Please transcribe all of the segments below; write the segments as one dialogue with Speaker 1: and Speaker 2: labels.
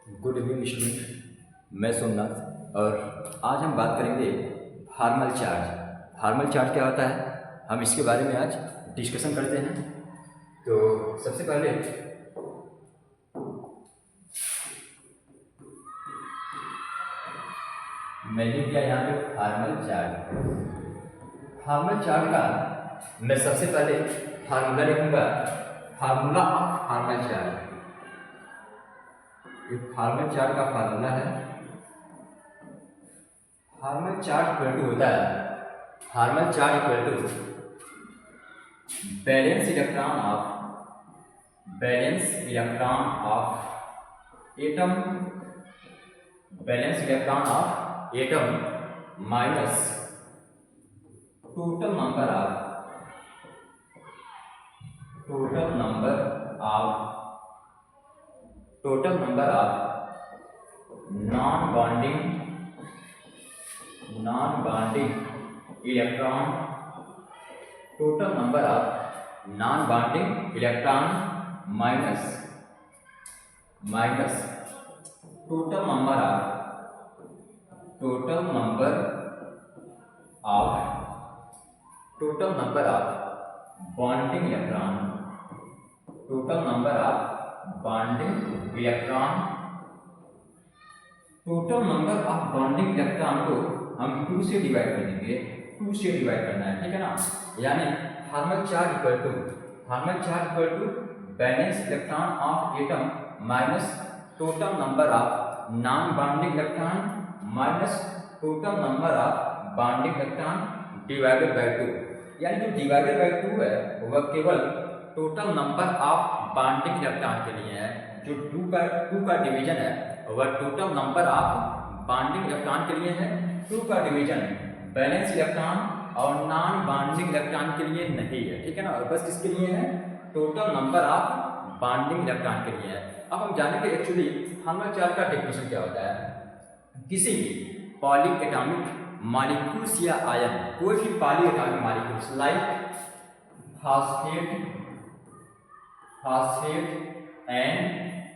Speaker 1: Good evening student, मैं सोमनाथ और आज हम बात करेंगे फॉर्मल चार्ज। फॉर्मल चार्ज क्या होता है, हम इसके बारे में आज डिस्कशन करते हैं। तो सबसे पहले मैंने किया यहाँ पे फॉर्मल चार्ज। फॉर्मल चार्ज का मैं सबसे पहले फार्मूला लिखूंगा, फार्मूला ऑफ फॉर्मल चार्ज। ये फॉर्मल चार्ज का फार्मूला है। फॉर्मल चार्ज इक्वल टू होता है, formal charge equal to valence electron of atom, valence electron of atom minus total number of non bonding electron, total number of non bonding electron minus total number of bonding electron, total number of bonding electron को हम 2 से divide कर देंगे। 2 से divide करना है, ठीक है ना। यानी formal charge equal to valence electron of atom minus total number of non bonding electron minus total number of bonding electron divided by 2। यानी जो डिवाइडेड बाय 2 है वह केवल total number of bonding electron के लिए है। जो 2 का डिवीजन है वह total number of bonding electron के लिए है। 2 का डिवीजन बैलेंस इलेक्ट्रॉन और नॉन बॉन्डिंग इलेक्ट्रॉन के लिए नहीं है, ठीक है ना। और बस किसके लिए है, total number of bonding electron के लिए है। अब हम जानेंगे एक्चुअली फॉर्मल चार्ज का डेफिनेशन क्या होता है। किसी भी पॉली एटॉमिक मॉलिक्यूल्स या आयन, कोई भी poly atomic molecules like phosphate and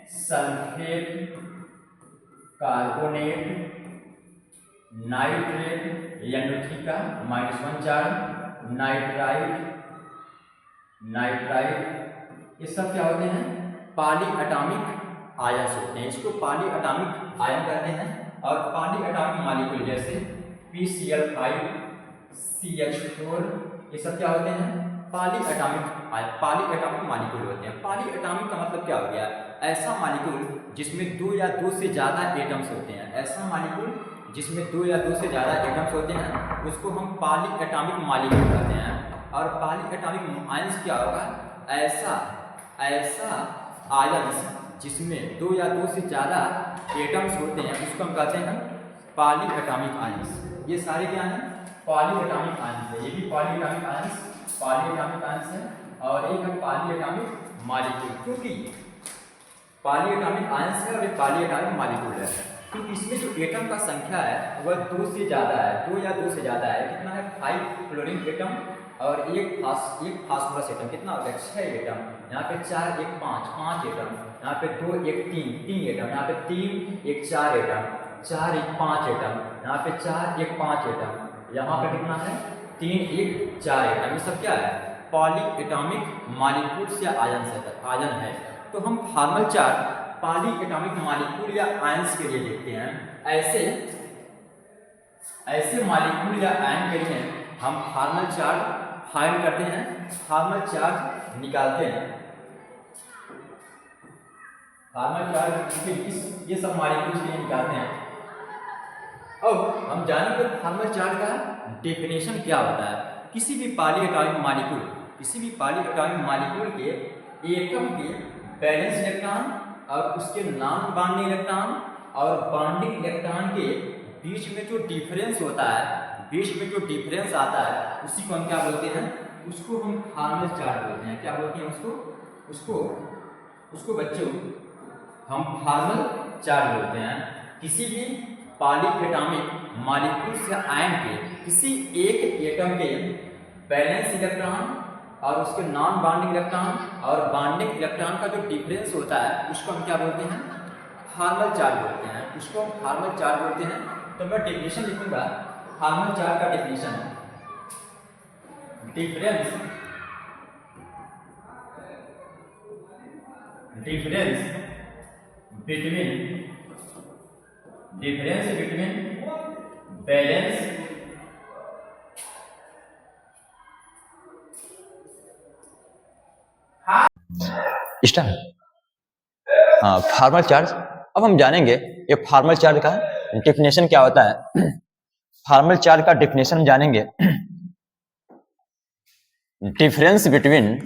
Speaker 1: sulphate, carbonate, nitrate NO3 का -1 चार्ज, नाइट्राइट, ये सब क्या होते हैं, पॉली एटॉमिक आयन्स होते हैं। इसको पॉली एटॉमिक आयन कहते हैं। और पॉली एटॉमिक मॉलिक्यूल जैसे PCl5, CH4, ये सब क्या होते हैं, पॉली एटॉमिक मॉलिक्यूल होते हैं। पॉली एटॉमिक का मतलब क्या हो गया, ऐसा मॉलिक्यूल जिसमें 2 या 2 से ज़्यादा एटम्स होते हैं। ऐसा मॉलिक्यूल जिसमें 2 या 2 से ज़्यादा एटम्स होते हैं उसको हम पॉली एटॉमिक मॉलिक्यूल कहते हैं। और पॉली एटॉमिक आयन्स क्या होगा, ऐसा आयन जिसमें 2 या 2 से ज़्यादा एटम्स होते हैं उसको हम कहते हैं पॉली एटॉमिक आयन्स। ये सारे क्या हैं, पॉली एटॉमिक आयन्स है। ये भी पॉली एटॉमिक आयन्स है। और एक है पॉली एटॉमिक मॉलिक्यूल, क्योंकि पॉली एटॉमिक आयन्स है और एक पॉली एटॉमिक मॉलिक्यूल है। क्योंकि इसमें जो एटम का संख्या है वह 2 से ज़्यादा है, 2 या 2 से ज़्यादा है। कितना है, 5 क्लोरीन एटम और एक फास्फोरस एटम। कितना होगा, 6 एटम। यहाँ पे 4 1 5 एटम। यहाँ पे 2 1 3 एटम। यहाँ पे 3 1 4 एटम। 4 1 5 एटम। यहाँ पे 4 1 5 एटम। यहाँ पे कितना है, 3 1 4 एटम। ये सब क्या है, पॉली एटॉमिक मॉलिक्यूल्स या आयन है। तो हम formal charge poly atomic molecule या आयन्स के लिए देखते हैं। ऐसे मॉलिक्यूल या आयन के लिए हम फॉर्मल चार्ज फाइंड करते हैं, फॉर्मल चार्ज निकालते हैं। फॉर्मल चार्ज ये सब मॉलिक्यूल्स के लिए निकालते हैं। अब हम जानेंगे फॉर्मल चार्ज का डेफिनेशन क्या होता है। किसी भी पॉली एटॉमिक मॉलिक्यूल के एटम के बैलेंस इलेक्ट्रॉन और उसके नॉन बॉन्डिंग इलेक्ट्रॉन और बॉन्डिंग इलेक्ट्रॉन के बीच में जो डिफरेंस होता है, बीच में जो डिफरेंस आता है उसी को हम क्या बोलते हैं, उसको हम फॉर्मल चार्ज बोलते हैं। क्या बोलते हैं उसको बच्चों हम फॉर्मल चार्ज बोलते हैं। किसी भी पॉली एटॉमिक मॉलिक्यूल्स या आयन के किसी एक एटम के बैलेंस इलेक्ट्रॉन और उसके नॉन बॉन्डिंग इलेक्ट्रॉन और बॉन्डिंग इलेक्ट्रॉन का जो डिफरेंस होता है उसको हम क्या बोलते हैं, फॉर्मल चार्ज बोलते हैं, उसको हम फॉर्मल चार्ज बोलते हैं। तो मैं डेफिनेशन लिखूंगा, फॉर्मल चार्ज का डेफिनेशन है डिफरेंस बिटवीन बैलेंस स्टार्ट। हाँ, फॉर्मल चार्ज। अब हम जानेंगे ये फॉर्मल चार्ज का डेफिनेशन क्या होता है। फॉर्मल चार्ज का डेफिनेशन जानेंगे, difference between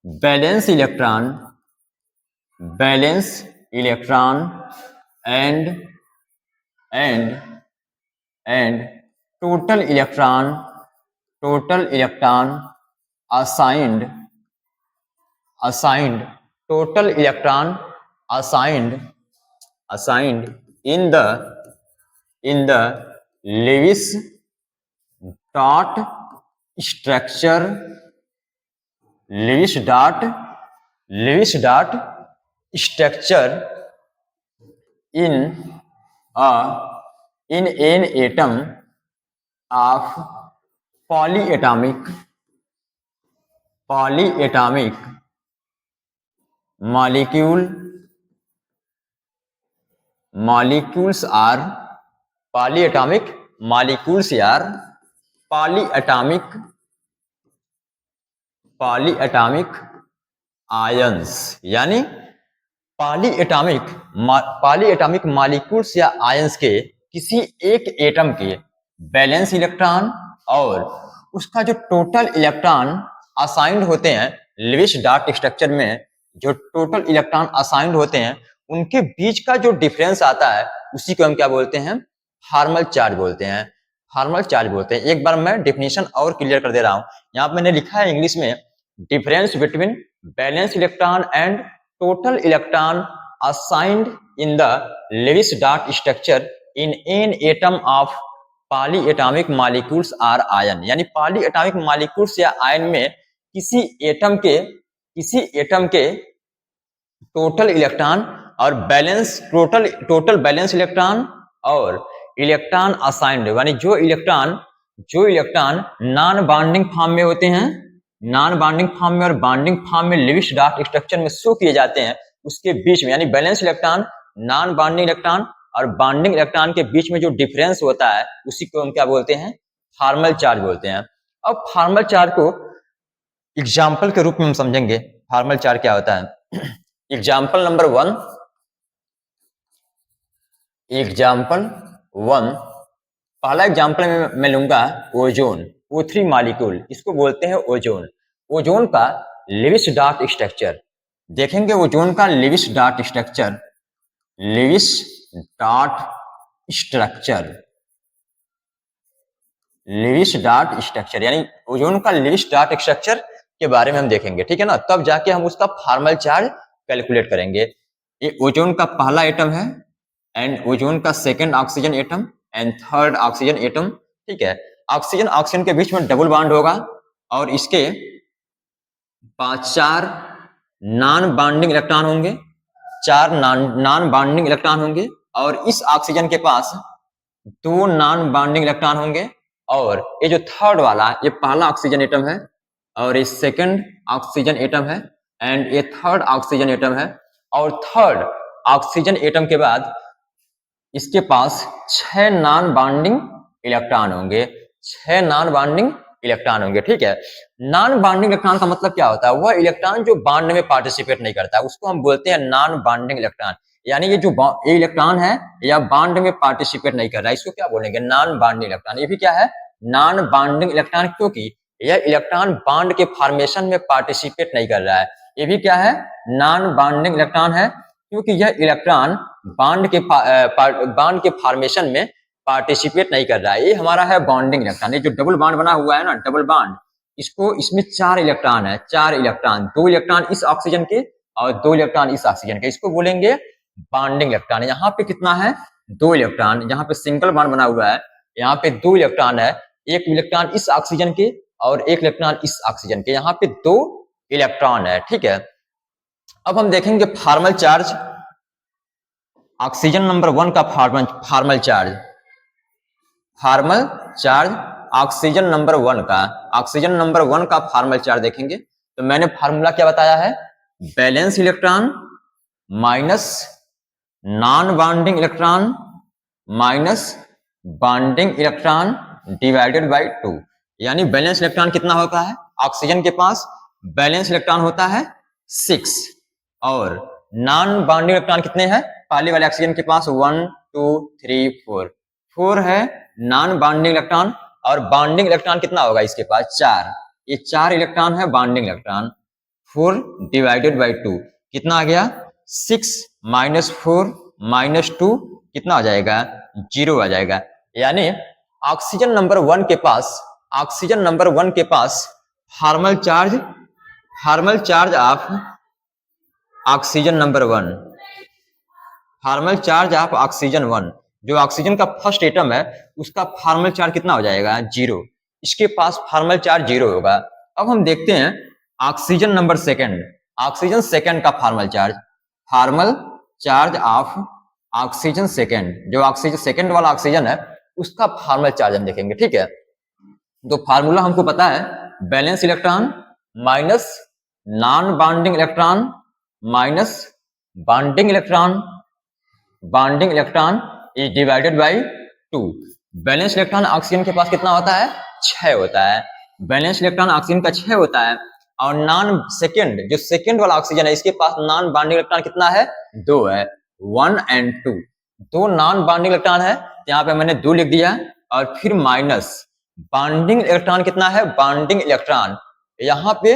Speaker 1: valence electron and total electron assigned total electron assigned in the Lewis dot structure in an atom of polyatomic molecules are polyatomic ions, यानी polyatomic molecules या ions के किसी एक atom के balance electron और उसका जो total electron assigned होते हैं लिविस डॉट स्ट्रक्चर में, जो टोटल इलेक्ट्रॉन असाइंड होते हैं उनके बीच का जो डिफरेंस आता है उसी को हम क्या बोलते हैं, फॉर्मल चार्ज बोलते हैं। एक बार मैं डेफिनेशन और क्लियर कर दे रहा हूं। यहाँ पे मैंने लिखा है इंग्लिश में, difference between valence electron and total electron assigned in the Lewis dot structure in an atom of polyatomic molecules or ion, यानी पॉलीएटॉमिक मॉलिक्यूल्स या आयन में किसी एटम के टोटल इलेक्ट्रॉन और टोटल बैलेंस इलेक्ट्रॉन और electron assigned, यानी जो electron non bonding form में होते हैं, नॉन बॉन्डिंग फॉर्म में और बॉन्डिंग फॉर्म में लिविस डॉट स्ट्रक्चर में शो किए जाते हैं, उसके बीच में, यानी balance electron, non bonding electron और बॉन्डिंग इलेक्ट्रॉन के बीच में जो डिफरेंस होता है उसी को हम क्या बोलते हैं, फॉर्मल चार्ज बोलते हैं। अब फॉर्मल चार्ज को एग्जाम्पल के रूप में हम समझेंगे, फॉर्मल चार्ज क्या होता है। एग्जाम्पल नंबर 1, पहला एग्जाम्पल मैं लूंगा ओजोन, O3 मॉलिक्यूल, इसको बोलते हैं ओजोन। ओजोन का लिविस डॉट स्ट्रक्चर देखेंगे, ओजोन का लिविस डॉट स्ट्रक्चर यानी ओजोन का लिविस डॉट स्ट्रक्चर के बारे में हम देखेंगे, ठीक है ना। तब जाके हम उसका फॉर्मल चार्ज कैलकुलेट करेंगे। ये ओजोन का पहला एटम है एंड ओजोन का second oxygen atom and third oxygen atom, ठीक है। ऑक्सीजन के बीच में डबल बॉन्ड होगा और इसके 4 नॉन बॉन्डिंग इलेक्ट्रॉन होंगे, 4 नॉन बॉन्डिंग इलेक्ट्रॉन होंगे और इस ऑक्सीजन के पास 2 नॉन बॉन्डिंग इलेक्ट्रॉन होंगे। और ये जो थर्ड वाला, ये पहला ऑक्सीजन एटम है और ये सेकंड ऑक्सीजन एटम है एंड ये थर्ड ऑक्सीजन एटम है। और थर्ड ऑक्सीजन एटम के बाद इसके पास 6 नॉन बॉन्डिंग इलेक्ट्रॉन होंगे, 6 नॉन बॉन्डिंग इलेक्ट्रॉन होंगे, ठीक है। नॉन बॉन्डिंग इलेक्ट्रॉन का मतलब क्या होता है, वह इलेक्ट्रॉन जो बॉन्ड में पार्टिसिपेट नहीं करता है उसको हम बोलते हैं नॉन बॉन्डिंग इलेक्ट्रॉन। यानी ये जो ये इलेक्ट्रॉन है या बॉन्ड में पार्टिसिपेट नहीं कर रहा है, इसको क्या बोलेंगे, नॉन बॉन्डिंग इलेक्ट्रॉन। ये भी क्या है, नॉन बॉन्डिंग इलेक्ट्रॉन, क्योंकि यह इलेक्ट्रॉन बॉन्ड के फॉर्मेशन में पार्टिसिपेट नहीं कर रहा है। ये भी क्या है, नॉन बॉन्डिंग इलेक्ट्रॉन है, क्योंकि यह इलेक्ट्रॉन बॉन्ड के फॉर्मेशन में पार्टिसिपेट नहीं कर रहा है। ये हमारा है बॉन्डिंग इलेक्ट्रॉन। ये जो डबल बॉन्ड बना हुआ है ना, डबल बॉन्ड, इसमें 4 इलेक्ट्रॉन है, 4 इलेक्ट्रॉन, 2 इलेक्ट्रॉन इस ऑक्सीजन के और 2 इलेक्ट्रॉन इस ऑक्सीजन के, इसको बोलेंगे बॉन्डिंग इलेक्ट्रॉन। यहाँ पे कितना है, 2 इलेक्ट्रॉन, यहाँ पे सिंगल बॉन्ड बना हुआ है, यहाँ पे 2 इलेक्ट्रॉन है, 1 इलेक्ट्रॉन इस ऑक्सीजन के
Speaker 2: और एक इलेक्ट्रॉन इस ऑक्सीजन के, यहाँ पे 2 इलेक्ट्रॉन है, ठीक है। अब हम देखेंगे फॉर्मल चार्ज, ऑक्सीजन नंबर 1 का formal charge, formal charge oxygen number 1 का, ऑक्सीजन नंबर 1 का फॉर्मल चार्ज देखेंगे तो मैंने फार्मूला क्या बताया है, balance electron minus non bonding electron minus bonding electron divided by 2। यानी बैलेंस इलेक्ट्रॉन कितना होता है, ऑक्सीजन के पास बैलेंस इलेक्ट्रॉन होता है 6 और नॉन बॉन्डिंग इलेक्ट्रॉन कितने हैं, पहले वाले ऑक्सीजन के पास 1 2 3 4 है नॉन बॉन्डिंग इलेक्ट्रॉन, और बॉन्डिंग इलेक्ट्रॉन कितना होगा इसके पास 4, ये 4 इलेक्ट्रॉन है बॉन्डिंग इलेक्ट्रॉन। 4 डिवाइडेड बाई 2 कितना आ गया, 6 माइनस 4 माइनस 2 कितना आ जाएगा, 0 आ जाएगा। यानी ऑक्सीजन नंबर 1 के पास, ऑक्सीजन नंबर 1 के पास formal charge of oxygen number 1, formal charge of oxygen 1, जो ऑक्सीजन का फर्स्ट एटम है उसका फॉर्मल चार्ज कितना हो जाएगा, 0। इसके पास फॉर्मल चार्ज 0 होगा। अब हम देखते हैं oxygen number second, oxygen second का formal charge of oxygen second, जो ऑक्सीजन सेकंड वाला ऑक्सीजन है उसका फॉर्मल चार्ज हम देखेंगे, ठीक है। तो फार्मूला हमको पता है, balance electron minus non bonding electron minus bonding electron is divided by 2। Balance electron oxygen के पास कितना होता है, 6 होता है, बैलेंस इलेक्ट्रॉन ऑक्सीजन का 6 होता है। और नॉन सेकंड, जो सेकंड वाला ऑक्सीजन है इसके पास नॉन बॉन्डिंग इलेक्ट्रॉन कितना है, 2 है, 1 एंड 2, 2 नॉन बॉन्डिंग इलेक्ट्रॉन है, यहाँ पे मैंने 2 लिख दिया। और फिर माइनस बॉन्डिंग इलेक्ट्रॉन कितना है, बॉन्डिंग इलेक्ट्रॉन यहाँ पे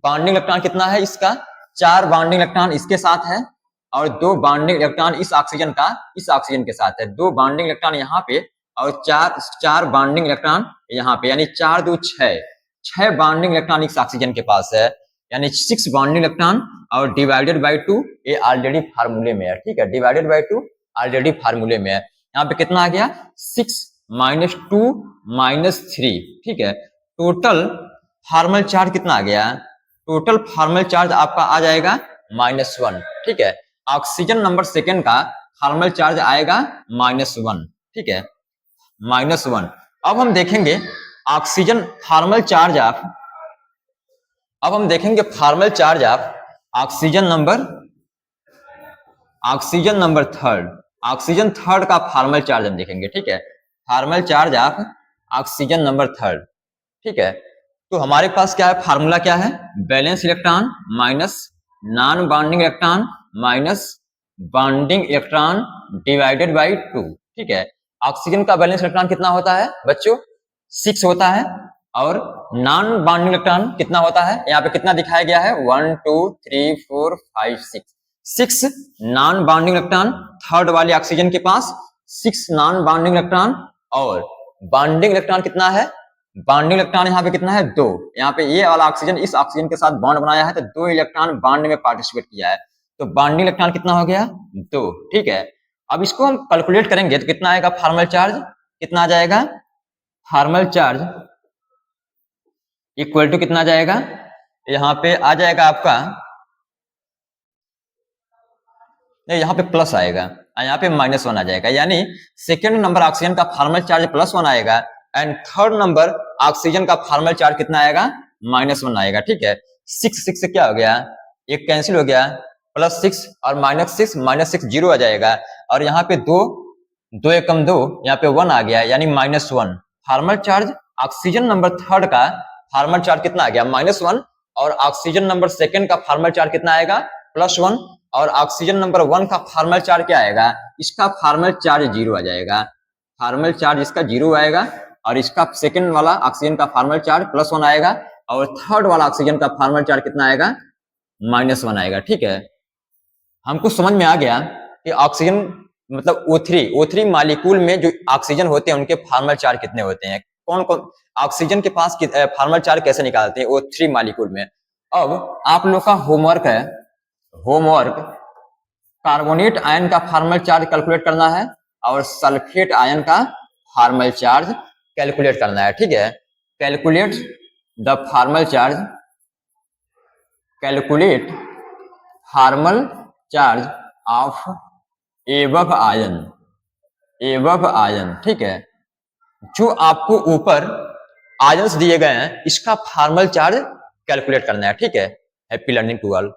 Speaker 2: बॉन्डिंग इलेक्ट्रॉन कितना है इसका, 4 बॉन्डिंग इलेक्ट्रॉन इसके साथ है और 2 बॉन्डिंग इलेक्ट्रॉन इस ऑक्सीजन के साथ है, 2 बॉन्डिंग इलेक्ट्रॉन यहाँ पे और 4 बॉन्डिंग इलेक्ट्रॉन यहाँ पे, यानी 4 2 6 बॉन्डिंग इलेक्ट्रॉन इस ऑक्सीजन के पास है, यानी 6 बॉन्डिंग इलेक्ट्रॉन और डिवाइडेड बाई 2, ये ऑलरेडी फार्मूले में है, ठीक है, डिवाइडेड बाई 2 ऑलरेडी फार्मूले में है। यहाँ पे कितना आ गया, 6 माइनस 2 माइनस 3, ठीक है। टोटल फॉर्मल चार्ज कितना आ गया, टोटल फॉर्मल चार्ज आपका आ जाएगा -1, ठीक है। ऑक्सीजन नंबर सेकंड का फॉर्मल चार्ज आएगा -1, ठीक है, -1। अब हम देखेंगे ऑक्सीजन फॉर्मल चार्ज ऑफ, अब हम देखेंगे formal charge of oxygen number third, oxygen third का फॉर्मल चार्ज हम देखेंगे, ठीक है, formal charge of oxygen number third, ठीक है। तो हमारे पास क्या है, फार्मूला क्या है, balance electron minus non bonding electron minus bonding electron divided by 2, ठीक है। ऑक्सीजन का बैलेंस इलेक्ट्रॉन कितना होता है बच्चों, 6 होता है, और नॉन बॉन्डिंग इलेक्ट्रॉन कितना होता है, यहाँ पे कितना दिखाया गया है, 1 2 3 4 5 6 नॉन बॉन्डिंग इलेक्ट्रॉन थर्ड वाले ऑक्सीजन के पास 6 नॉन बॉन्डिंग इलेक्ट्रॉन, और बॉन्डिंग इलेक्ट्रॉन कितना है, बॉन्डिंग इलेक्ट्रॉन यहाँ पे कितना है, 2। यहाँ पे ये वाला ऑक्सीजन इस ऑक्सीजन के साथ बॉन्ड बनाया है तो 2 इलेक्ट्रॉन बॉन्ड में पार्टिसिपेट किया है, तो बॉन्डिंग इलेक्ट्रॉन कितना हो गया, 2, ठीक है। अब इसको हम कैलकुलेट करेंगे तो कितना आएगा, फॉर्मल चार्ज कितना आ जाएगा, फॉर्मल चार्ज इक्वल टू कितना आ जाएगा, यहाँ पे आ जाएगा आपका, नहीं यहाँ पे प्लस आएगा, यहाँ पे -1 आ जाएगा, यानी सेकेंड नंबर ऑक्सीजन का फॉर्मल चार्ज +1 आएगा एंड थर्ड नंबर ऑक्सीजन का फॉर्मल चार्ज कितना आएगा, -1 आएगा, ठीक है। 6 से क्या हो गया, एक कैंसिल हो गया, +6 और -6 0 आ जाएगा, और यहाँ पे 2 एकम 2, यहाँ पे 1 आ गया, यानी -1। Formal charge oxygen number third का फॉर्मल चार्ज कितना आ गया, -1, और ऑक्सीजन नंबर सेकंड का फॉर्मल चार्ज कितना आएगा, +1, और ऑक्सीजन नंबर 1 का फॉर्मल चार्ज क्या आएगा, इसका फॉर्मल चार्ज 0 आ जाएगा, फॉर्मल चार्ज इसका 0 आएगा, और इसका सेकंड वाला ऑक्सीजन का फॉर्मल चार्ज +1 आएगा, और थर्ड वाला ऑक्सीजन का फॉर्मल चार्ज कितना आएगा, -1 आएगा, ठीक है। हमको समझ में आ गया कि ऑक्सीजन मतलब O3 मॉलिक्यूल में जो ऑक्सीजन होते हैं उनके फॉर्मल चार्ज कितने होते हैं, कौन कौन ऑक्सीजन के पास फॉर्मल चार्ज कैसे निकालते हैं O3 मॉलिक्यूल में। अब आप लोग का होमवर्क है, कार्बोनेट आयन का फॉर्मल चार्ज कैलकुलेट करना है और सल्फेट आयन का फॉर्मल चार्ज कैलकुलेट करना है, ठीक है। Calculate the formal charge, calculate formal charge of above ion, above ion, ठीक है। जो आपको ऊपर आयंस दिए गए हैं इसका फॉर्मल चार्ज कैलकुलेट करना है, ठीक है। Happy learning to all.